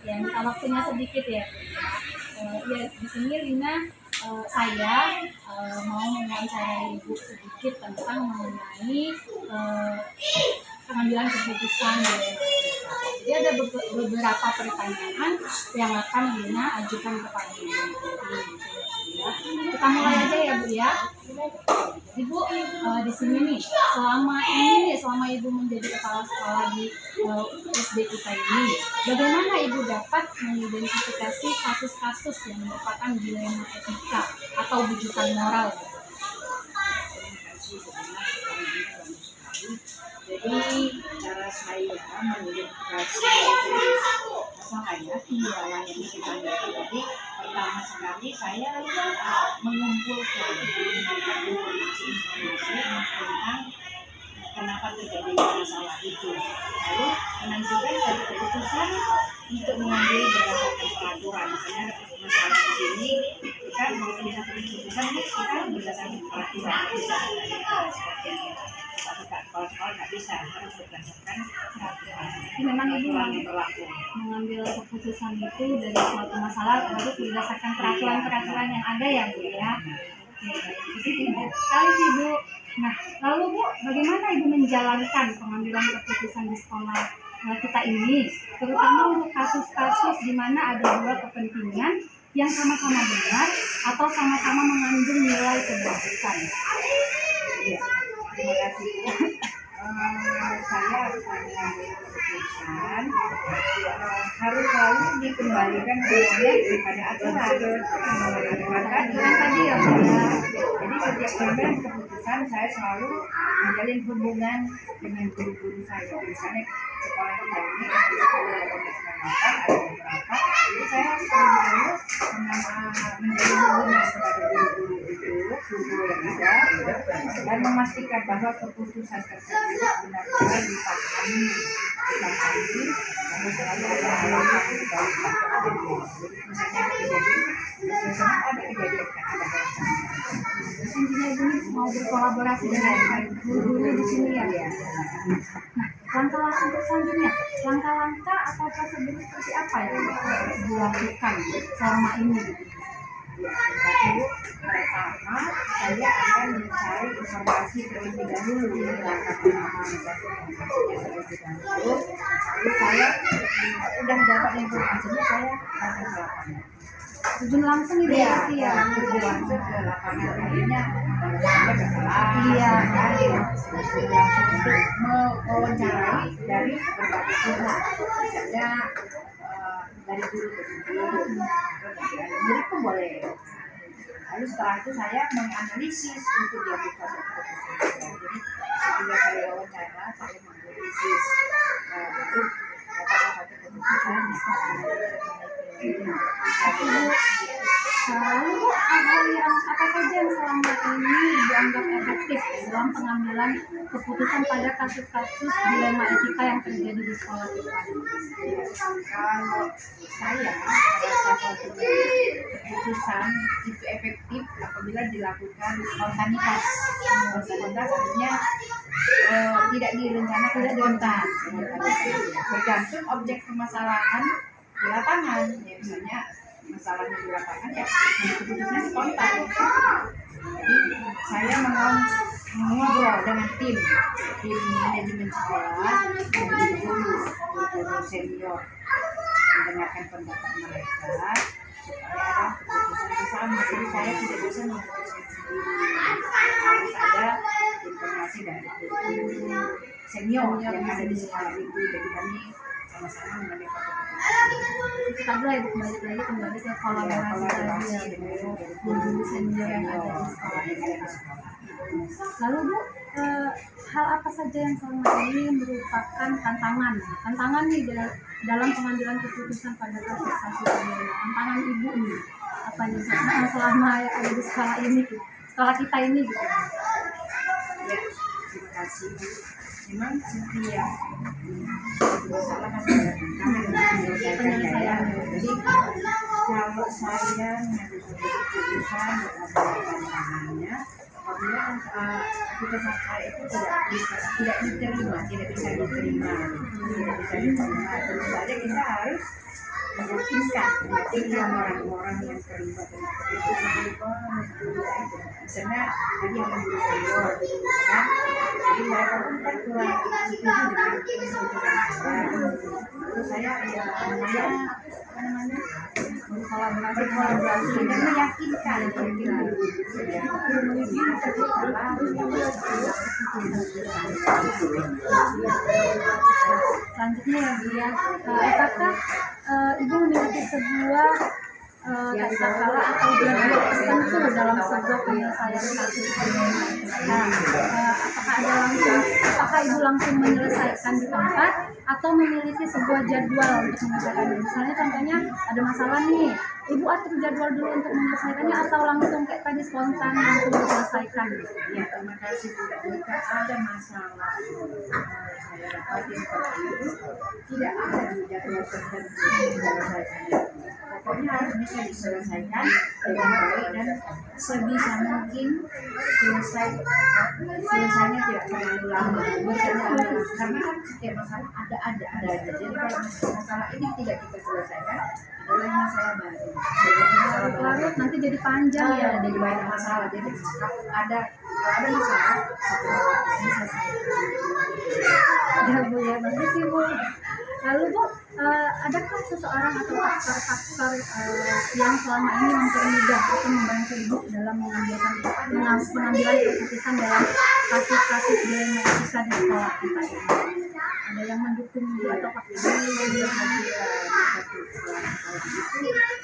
Ya, minta waktunya sedikit ya. Ya di sini Lina saya mau mewawancarai Ibu sedikit tentang mengenai pengambilan keputusan di LMA. Jadi ada beberapa pertanyaan yang akan Lina ajukan kepada Ibu. Kita mulai aja ya Bu ya. Ibu di sini nih selama Ibu menjadi kepala sekolah di SD kita ini, bagaimana Ibu dapat mengidentifikasi kasus-kasus yang merupakan dilema etika atau bujukan moral? Jadi cara saya mengidentifikasi masalah ya kendala yang kita lihat. Jadi pertama sekali saya mengumpulkan informasi tentang kenapa terjadi masalah itu, lalu menentukan satu keputusan untuk mengambil berdasarkan peraturan. Misalnya masalah di sini kita mengambil satu keputusan kita berdasarkan peraturan, bisa seperti itu. Kalau sekolah nggak bisa, harus berdasarkan peraturan. Jadi memang Ibu mengambil keputusan itu dari suatu masalah harus berdasarkan peraturan-peraturan yang ada ya Bu ya. Sekali sih Bu. Nah, lalu Bu, bagaimana Ibu menjalankan pengambilan keputusan di sekolah kita ini, terutama untuk kasus-kasus di mana ada dua kepentingan yang sama-sama benar atau sama-sama mengandung nilai kebajikan? Ya, terima kasih. Saya mengambil keputusan harus selalu dikembalikan kepada aturan tadi ya. Jadi setiap pengambilan keputusan saya selalu menjalin hubungan dengan guru-guru saya. Misalnya sekolah kita ini ada beberapa, jadi saya selalu menjalin hubungan kepada guru-guru itu, guru yang ada, dan memastikan bahwa keputusan tersebut benar-benar dipahami, lalu selalu ada alasan dibalik. Misalnya ada kejadian ada alasan. Intinya Ibu mau berkolaborasi dengan guru-guru di sini ya. Nah, langkah-langkah untuk selanjutnya, langkah-langkah atau prosedur seperti apa yang Ibu lakukan selama ini? Pertama, saya akan mencari informasi terlebih dahulu tentang pemahaman terlebih dahulu. Lalu saya sudah dapat informasinya, saya akan ke lapangan. Terjun langsung Ibu ya? Terjun langsung ke lapangan. Akhirnya iya, langsung untuk mewawancarai dari berbagai pihak, misalnya dari guru ke guru, murid pun boleh. Lalu setelah itu saya menganalisis untuk diambil satu keputusan. Jadi setelah saya wawancara, saya menganalisis baru dapat satu keputusan. Lalu hal yang apa saja yang selama ini dianggap efektif dalam pengambilan keputusan pada kasus-kasus dilema etika yang terjadi di sekolah kita? Kalau saya merasa suatu keputusan itu efektif apabila dilakukan spontanitas. Spontanitas artinya tidak direncanakan, spontan. Bergantung objek permasalahan di lapangan. Ya, misalnya masalahnya di lapangan ya keputusannya spontan. Jadi saya mengobrol dengan tim manajemen sekolah, guru senior, mendengarkan pendapat mereka supaya ada keputusan bersama. Jadi saya tidak bisa memutuskan sendiri, harus ada informasi dari guru senior yang ada di sekolah itu. Jadi kami sama-sama mengambil keputusan. Kita mulai kembali ke kolaborasi tadi ya dengan guru senior yang ada di sekolah. Lalu Bu, hal apa saja yang selama ini merupakan tantangan nih dalam pengambilan keputusan pada kasus-kasus ini? Tantangan Ibu nih apa nih selama ada di sekolah ini, sekolah kita ini gitu? Ya, terima kasih. Memang setiap masalah kan ada penyelesaian. Jadi kalau saya mengambil keputusan tantangannya, apabila keputusan saya itu tidak diterima, tidak bisa diterima. Tentu saja kita harus meyakinkan orang-orang yang terlibat dengan itu seperti misalnya tadi yang membeli sayur kan, jadi mereka pun kan kurang setuju dengan keputusan saya. Terus saya ya namanya apa namanya berkolaborasi dan meyakinkan Selanjutnya ya Bu ya, apakah Ibu memiliki sebuah kata-kata atau jadwal tertentu dalam sebuah penyelesaian kasus ini? Nah, apakah Ibu langsung menyelesaikan di tempat atau memiliki sebuah jadwal untuk menyelesaikannya? Misalnya contohnya ada masalah nih, Ibu atur jadwal dulu untuk menyelesaikannya atau langsung kayak tadi spontan langsung diselesaikan? Ya, terima kasih. Jika ada masalah saya dapati seperti itu, tidak ada jadwal tertentu menyelesaikannya. Pokoknya harus bisa diselesaikan dengan baik dan sebisa mungkin selesainya tidak terlalu lama. Karena kan setiap masalah ada aja. Jadi kalau masalah ini tidak kita selesaikan, adalah masalah baru. Larut nanti jadi panjang ya. Jadi banyak masalah. Jadi ada masalah setelah selesai. Ya Bu ya, bagus sih Bu. Lalu Bu, adakah seseorang atau faktor-faktor yang selama ini mempermudah atau membantu Ibu dalam pengambilan keputusan dalam kasus-kasus dilematika di sekolah kita ini? Ada yang mendukung Ibu atau faktor yang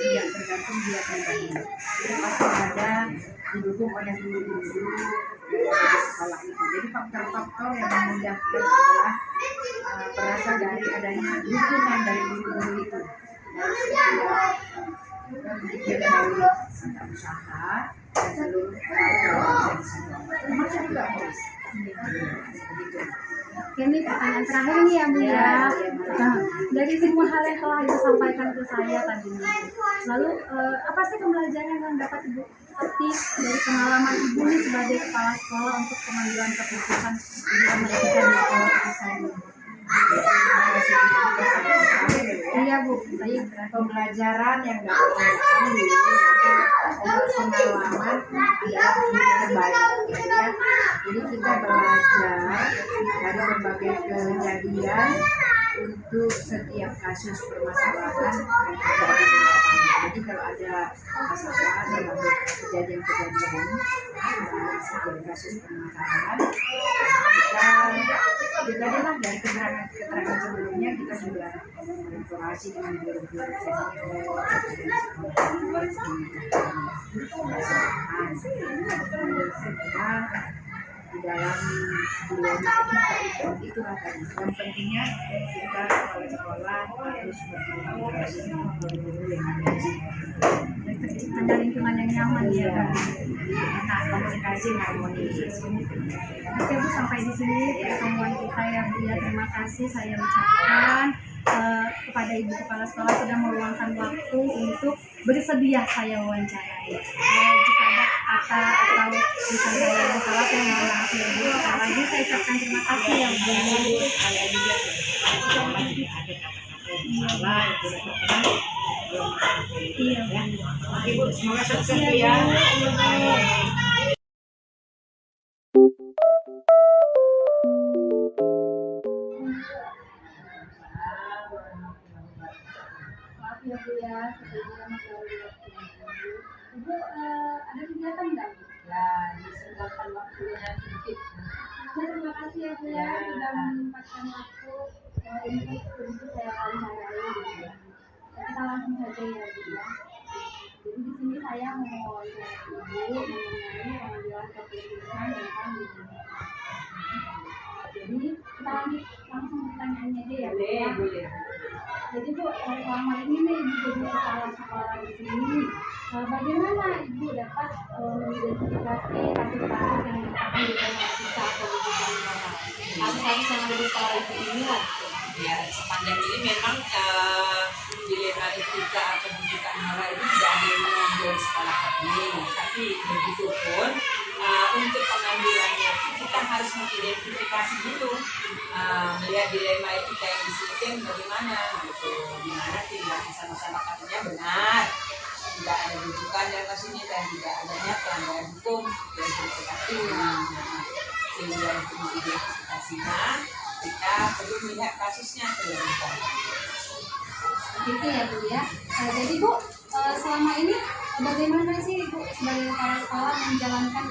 Yang tergantung dia pribadi. Jadi pasti ada didukung oleh guru-guru di sekolah itu. Jadi faktor-faktor yang memudahkan adalah berasal dari adanya dukungan dari guru-guru itu. Dari setiap dari usaha dan seluruh yang bisa di sana. Termasuk juga Boris. Begitu. Oke, ini pertanyaan terakhir nih ya Bu ya. Nah, dari semua hal yang telah Ibu sampaikan ke saya tadi, lalu apa sih pembelajaran yang dapat Ibu petik dari pengalaman Ibu nih sebagai kepala sekolah untuk pengambilan keputusan dilematika di sekolah ini? Iya Bu, baik. Pembelajaran yang dapat saya ambil pengalaman adalah terbaik. Jadi kita belajar dari berbagai kejadian untuk setiap kasus permasalahan yang terjadi di lapangan. Jadi kalau ada masalah dalam kejadian-kejadian setiap kasus permasalahan, kita adalah dari keterangan sebelumnya kita sudah berinteraksi dengan guru-guru di dalam dilematika itulah tadi. Yang pentingnya kita kepala sekolah harus berkomunikasi dengan guru-guru yang ada di sekolah. Ada lingkungan yang nyaman ya. Nah, komunikasi harmonis. Oke Bu, sampai di sini pertemuan kita ya Bu ya. Terima kasih saya ucapkan kepada Ibu Kepala Sekolah sudah meluangkan waktu untuk bersedia saya wawancarai. Jika ada kata atau misalnya saya yang salah, saya mohon maaf ya Bu. Sekali lagi saya ucapkan terima kasih ya Bu. Saya juga salah itu Iya Bu. Ibu semoga sukses ya. Maaf ya Bu ya, sebelumnya masih ada waktu. Ibu ada kegiatan nggak Bu? Ya, disediakan waktunya sedikit. Terima kasih ya Bu ya sudah menyempatkan waktu untuk saya wawancarai gitu ya. Kita langsung saja ya Bu ya. Jadi di sini saya mau wawancarai Ibu mengenai pengambilan keputusan tentang dilematika. Jadi kita lanjut langsung pertanyaannya aja ya Bu ya. Boleh. Jadi Bu, selama ini nih Ibu jadi kepala sekolah di sini, bagaimana Ibu dapat mengidentifikasi kasus-kasus yang merupakan dilematika atau dilematika? Kasus-kasus yang ada di sekolah Ibu ini lah. Ya, sepanjang ini memang dilema etika atau pendidikan moral itu tidak ada yang menonjol di sekolah kami. Tapi begitu pun untuk pengambilannya kita harus mengidentifikasi dulu, melihat dilema etika yang disebutkan bagaimana gitu, dimana tidak sama-sama katanya benar, tidak ada rujukan dalam kasus ini dan tidak adanya pelanggaran hukum dan perilaku. Sehingga untuk mengidentifikasinya kita perlu melihat kasusnya terlebih dahulu. Gitu ya Bu ya. Jadi Bu, selama ini bagaimana sih Bu sebagai kepala sekolah menjalankan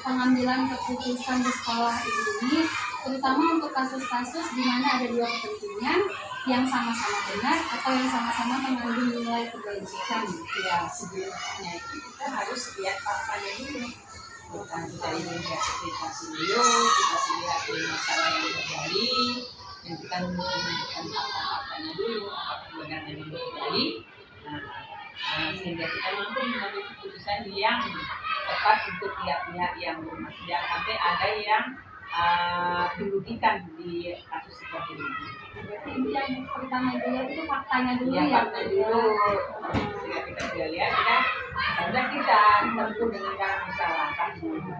pengambilan keputusan di sekolah ini, terutama untuk kasus-kasus di mana ada dua kepentingan yang sama-sama benar atau yang sama-sama mengandung nilai kebajikan? Ya, sebelumnya itu kita harus lihat faktanya dulu. Bukan kita identifikasi dulu, kita lihat dulu masalah yang terjadi, dan kita menunjukkan fakta-faktanya dulu, apakah benar memang terjadi. Sehingga kita mampu mengambil keputusan yang tepat untuk pihak-pihak yang bermasalah. Jangan sampai ada yang dirugikan di kasus seperti ini. Berarti yang pertama dulu itu faktanya dulu Ya, ya. fakta dulu. Jika kita sudah lihat, kita tempuh dengan cara musyawarah dulu.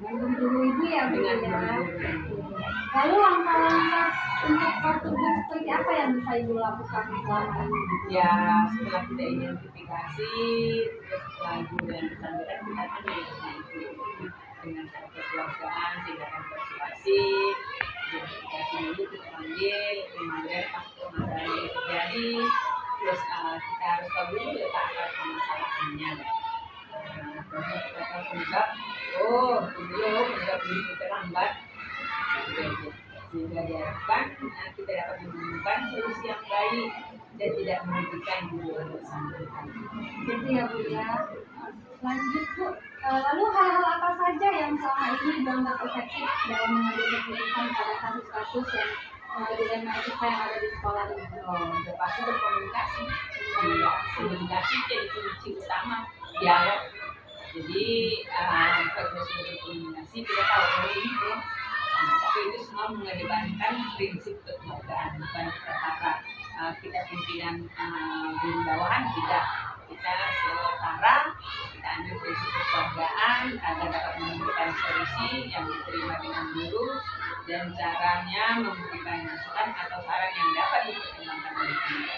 Dengan dulu Ibu ya Bu Dengan ya. dulu. Lalu langkah-langkah untuk tersebut seperti apa yang bisa Ibu lakukan selama ini? Ya, setelah kita identifikasi, terus setelah guru yang bersangkutan kita akan melakukan itu dengan cara kekeluargaan, tindakan persuasif, identifikasi dulu kita memanggil faktor masalah yang terjadi, terus kita harus tahu dulu letak akar permasalahannya. Karena kita tahu penyebab, penyebab ini terlambat, sehingga diharapkan kita dapat menemukan solusi yang baik dan tidak merugikan guru yang bersangkutan. Gitu ya Bu ya. Lanjut Bu, lalu hal-hal apa saja yang selama ini dianggap efektif dalam mengambil keputusan pada kasus-kasus yang dilema etika yang ada di sekolah ini? Udah pasti berkomunikasi. Komunikasi jadi kunci utama dialog. Jadi proses berkomunikasi kita tahu ini tuh. Tapi itu semua mengedepankan prinsip kekeluargaan, bukan kata kita pimpinan guru bawahan, tidak. Kita setara, kita ambil prinsip kekeluargaan agar dapat menemukan solusi yang diterima dengan guru dan caranya memberikan masukan atau saran yang dapat dipertimbangkan oleh guru.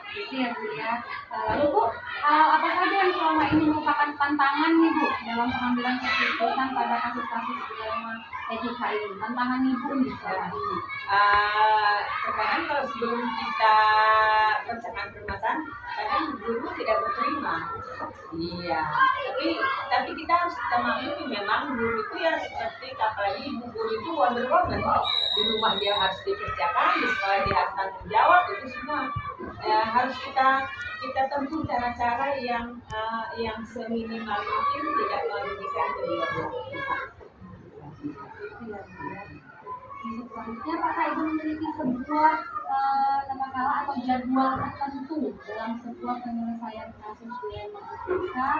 Gitu ya Bu ya. Lalu Bu, apa saja yang selama ini merupakan tantangan nih Bu dalam pengambilan keputusan pada kasus-kasus dilema etika ini? Tantangan Ibu nih selama ini. Terkadang kalau sebelum kita pecahkan permasalahan, kadang guru tidak berterima. Iya, tapi kita harus maklumi memang guru itu ya seperti apalagi ibu guru itu wonder woman. Di rumah dia harus dikerjakan, di sekolah dia harus tanggung jawab, itu semua harus kita tempuh cara-cara yang seminimal mungkin tidak merugikan kedua belah pihak. Untuk selanjutnya, apakah Ibu memiliki sebuah katakanlah atau jadwal tertentu dalam sebuah penyelesaian kasus dilema etika?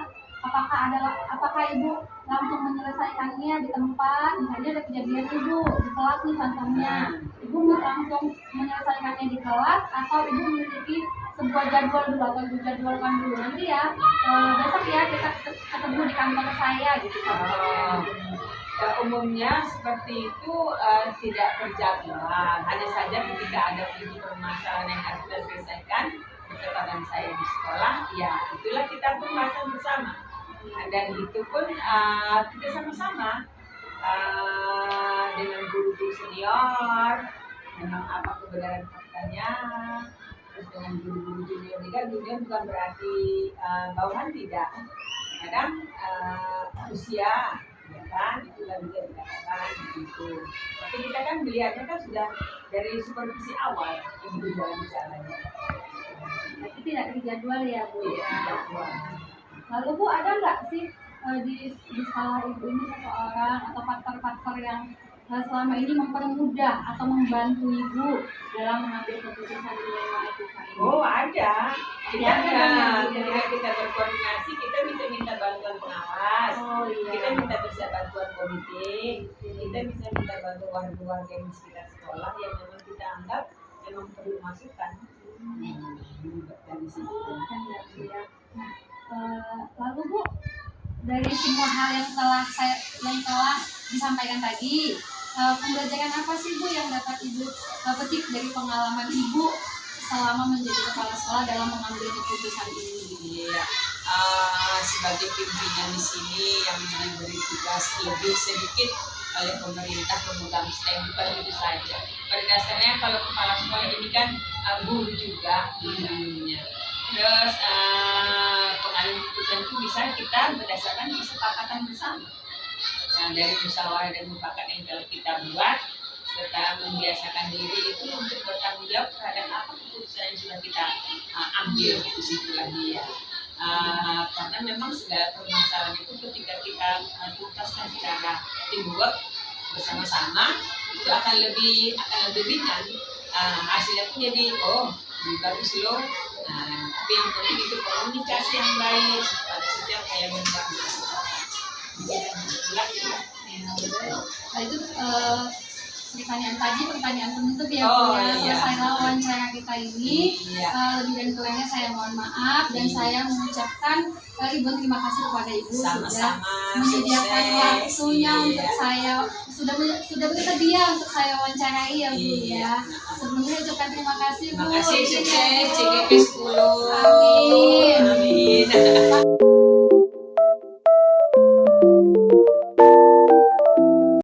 Apakah Ibu langsung menyelesaikannya di tempat, misalnya ada kejadian Ibu di kelas nih contohnya, Ibu langsung menyelesaikannya di kelas atau Ibu memiliki sebuah jadwal dulu atau Ibu jadwalkan dulu nanti ya besok ya kita ketemu di kantor saya gitu kan? Umumnya seperti itu tidak terjadwal, hanya saja ketika ada permasalahan yang harus kita selesaikan ketepatan saya di sekolah, ya itulah kita pembahasan bersama dan itu pun kita sama-sama dengan guru-guru senior memang apa kebenaran faktanya, terus dengan guru-guru junior bukan berarti bawahan tidak, kadang usia ya kan, itulah bisa dikatakan begitu. Tapi kita kan melihatnya kan sudah dari supervisi awal yang berjalan-jalannya. Tapi tidak dijadwal ya Bu Tidak ya. dijadwal. Lalu Bu, ada nggak sih di sekolah Ibu ini seseorang atau faktor-faktor yang selama ini mempermudah atau membantu Ibu dalam mengambil keputusan dilema etika ini? Oh ada. Ketika kita berkoordinasi kita bisa minta bantuan pengawas, kita bisa bantuan komite, kita bisa minta bantuan warga yang di sekitar sekolah yang memang kita anggap memang perlu masukan. Lalu Bu, dari semua hal yang telah disampaikan tadi, pembelajaran apa sih Bu yang dapat Ibu petik dari pengalaman Ibu selama menjadi kepala sekolah dalam mengambil keputusan ini? Iya, sebagai pimpinan di sini yang diberi tugas lebih sedikit oleh pemerintah pemegang stempel itu saja. Pada dasarnya kalau kepala sekolah ini kan guru juga gurunya. Terus pengambil keputusan itu bisa kita berdasarkan kesepakatan bersama. Nah, dari musyawarah dan mufakat yang telah kita buat serta membiasakan diri itu untuk bertanggung jawab terhadap apa keputusan yang sudah kita ambil, itu situlah dia. Karena memang segala permasalahan itu ketika kita tuntaskan secara teamwork bersama-sama itu akan lebih ringan. Hasilnya pun jadi lebih bagus loh. Tapi yang penting itu komunikasi yang baik supaya setiap kayak membangun. Nah itu pertanyaan penutup ya Bu ya. Selesailah wawancara kita ini. Lebih dan kurangnya saya mohon maaf dan saya mengucapkan ribuan terima kasih kepada Ibu sudah menyediakan waktunya untuk saya sudah bersedia untuk saya wawancarai ya Bu ya. Sebelumnya ucapkan terima kasih Bu. Terima kasih, sukses CGP 10.